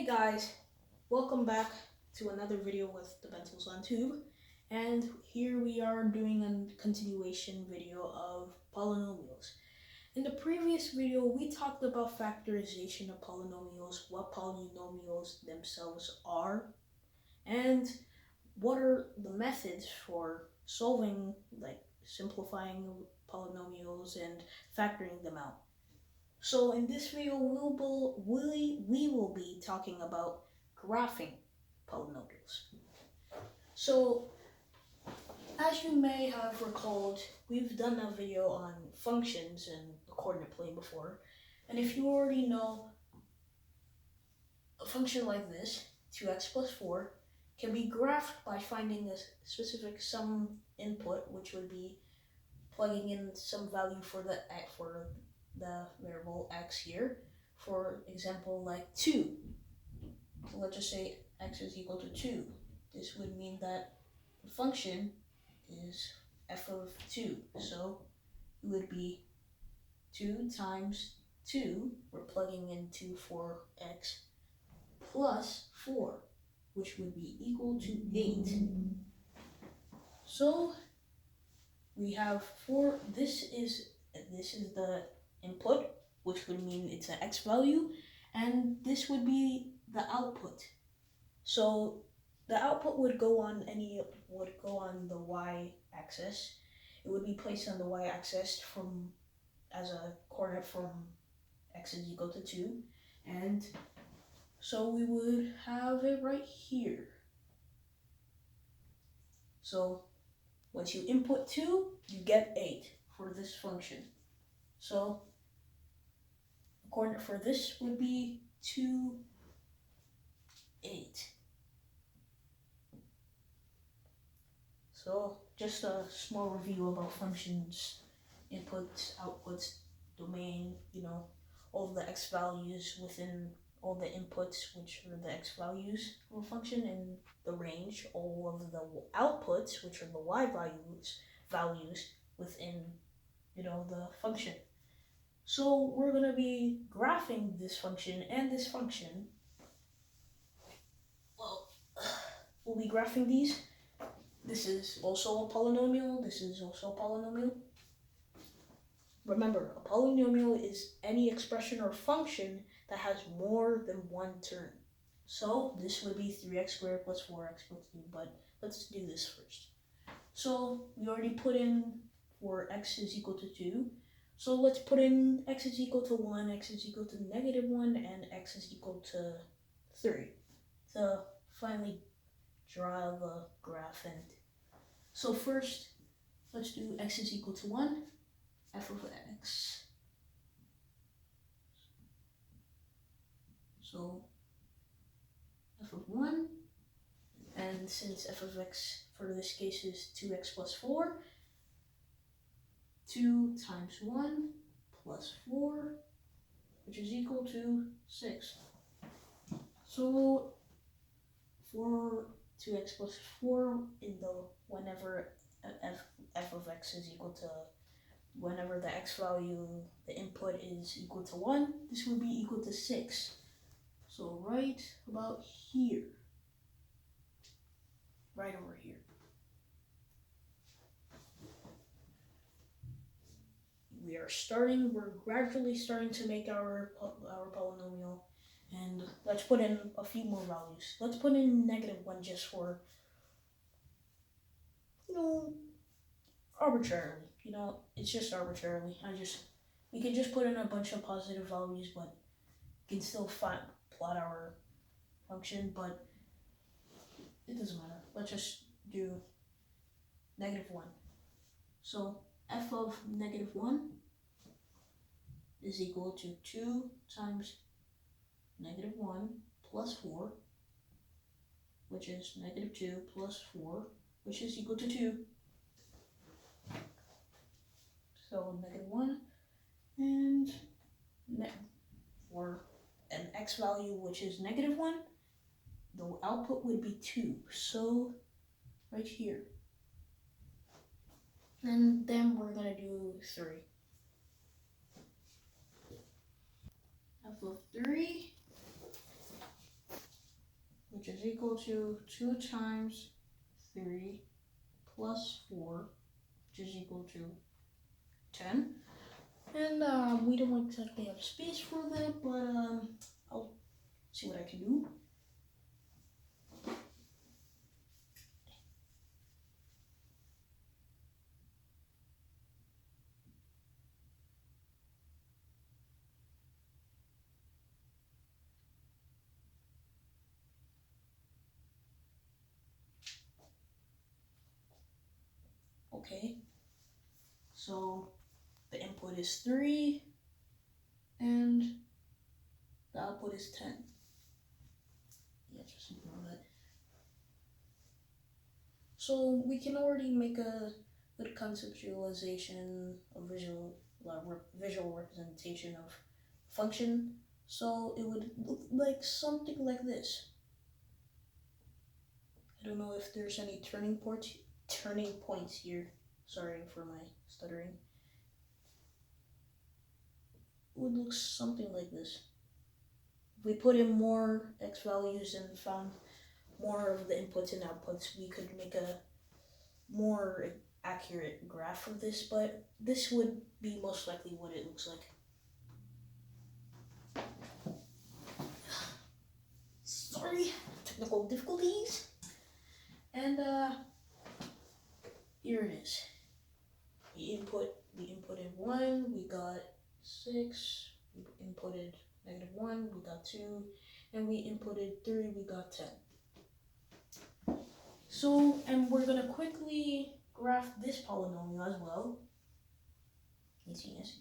guys, welcome back to another video with the BentilsOnTube, and here we are doing a continuation video of polynomials. In the previous video, we talked about factorization of polynomials, what polynomials themselves are, and what are the methods for solving, like simplifying polynomials and factoring them out. So in this video, we will be talking about graphing polynomials. So as you may have recalled, we've done a video on functions in the coordinate plane before. And if you already know, a function like this, 2x plus 4, can be graphed by finding a specific sum input, which would be plugging in some value for the variable x here. For example, like 2. So let's just say x is equal to 2. This would mean that the function is f of 2. So it would be 2 times 2, we're plugging in 2 for x, plus 4, which would be equal to 8. So we have 4, this is the input, which would mean it's an x value, and this would be the output. So the output would go on the y-axis. It would be placed on the y-axis as a coordinate from x is equal to 2, and so we would have it right here. So once you input 2, you get 8 for this function. So the coordinate for this would be 2, 8. So just a small review about functions, inputs, outputs, domain, all the x values within all the inputs, which are the x values of a function, and the range, all of the outputs, which are the y values within, the function. So we're going to be graphing this function and this function. Well, we'll be graphing these. This is also a polynomial. This is also a polynomial. Remember, a polynomial is any expression or function that has more than one term. So this would be 3x squared plus 4x plus 2, but let's do this first. So we already put in for x is equal to 2. So let's put in x is equal to 1, x is equal to -1, and x is equal to 3 to finally draw the graph. And so first, let's do x is equal to 1, f of x. So f of 1, and since f of x for this case is 2x plus 4, 2 times 1 plus 4, which is equal to 6. So for 2x plus 4, whenever f of x is equal to, whenever the x value, the input is equal to 1, this would be equal to 6. So right about here, right over here. We're gradually starting to make our polynomial, and let's put in a few more values. Let's put in -1 just for, arbitrarily. It's just arbitrarily. We can just put in a bunch of positive values, but we can still plot our function, but it doesn't matter. Let's just do -1. So f of -1 is equal to 2 times -1 plus 4, which is -2 plus 4, which is equal to 2. So -1, and for an x value which is -1, the output would be 2. So right here. And then we're going to do 3. F of 3 is equal to 2 times 3 plus 4, which is equal to 10. And we don't exactly have space for that, but I'll see what I can do. Okay, so the input is 3 and the output is 10. Yeah, just ignore that. So we can already make a good conceptualization of visual representation of function. So it would look like something like this. I don't know if there's any turning points here. Sorry for my stuttering. It would look something like this. If we put in more x values and found more of the inputs and outputs, we could make a more accurate graph of this, but this would be most likely what it looks like. Sorry, technical difficulties. And here it is. We inputted 1, we got 6, we inputted -1, we got 2, and we inputted 3, we got 10. So, and we're gonna quickly graph this polynomial as well. Yes.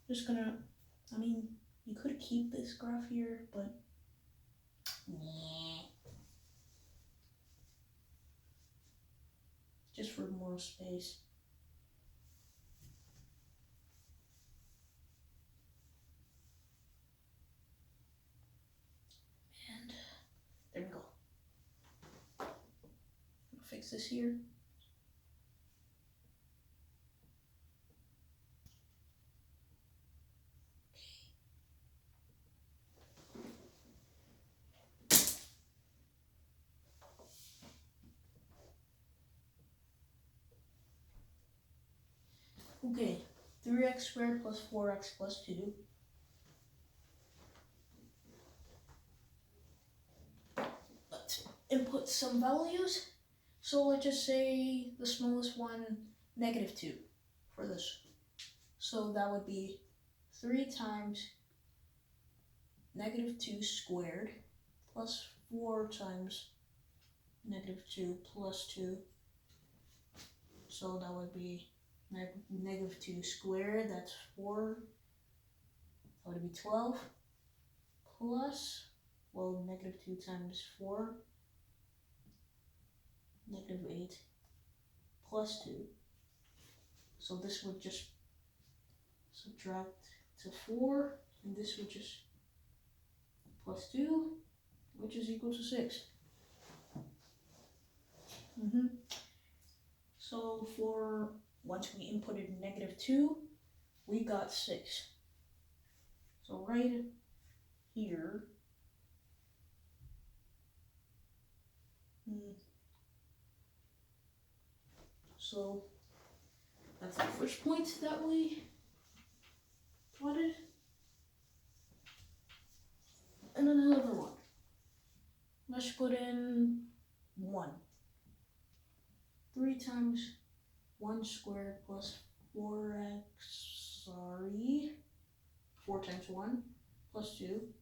Just gonna, I mean, you could keep this graph here, but nah. Just for more space. And there we go. I'll fix this here. Okay, 3x squared plus 4x plus 2. Let's input some values. So let's just say the smallest one, -2 for this. So that would be 3 times -2 squared plus 4 times -2 plus 2. So that would be -2 squared, that's 4. That would be 12 plus, well, -2 times 4, -8 plus 2. So this would just subtract to 4, and this would just plus 2, which is equal to 6. So for once we inputted -2, we got 6. So right here, so that's the first point that we plotted. And then another one. Let's put in 1. 3 times 1 squared plus 4x, 4 times 1 plus 2.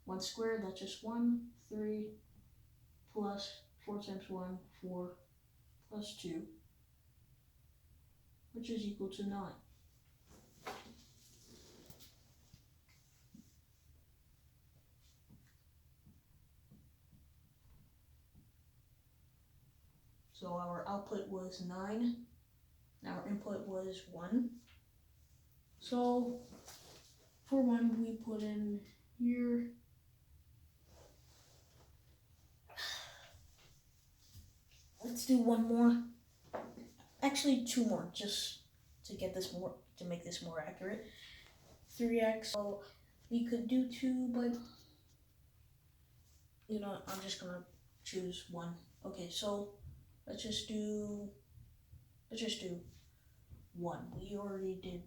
1 squared, that's just 1. 3 plus 4 times 1, 4 plus 2, which is equal to 9. So our output was 9, our input was 1. So for 1, we put in here. Let's do one more. Actually, 2 more, just to get this more, to make this more accurate. 3x. So we could do 2, but you know, I'm just gonna choose 1. Okay, so let's just do 1. We already did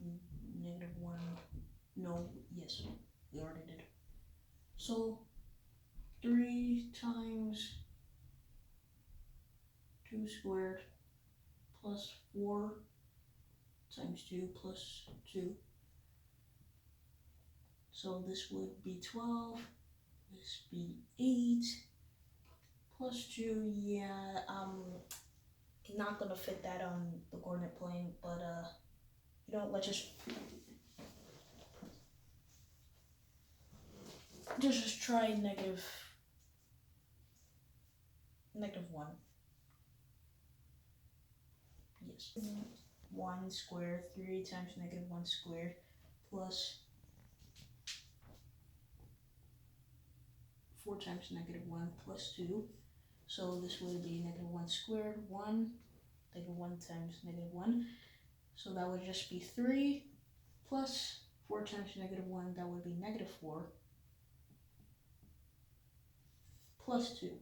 -1. No, yes, we already did. So 3 times 2 squared plus 4 times 2 plus 2. So this would be 12, this be 8, plus 2, yeah, not gonna fit that on the coordinate plane, but you know, let's just try negative 1. Yes. 1 squared, 3 times -1 squared, plus 4 times -1 plus 2. So this would be -1 squared, 1, -1 times -1. So that would just be 3, plus 4 times -1, that would be -4, plus 2.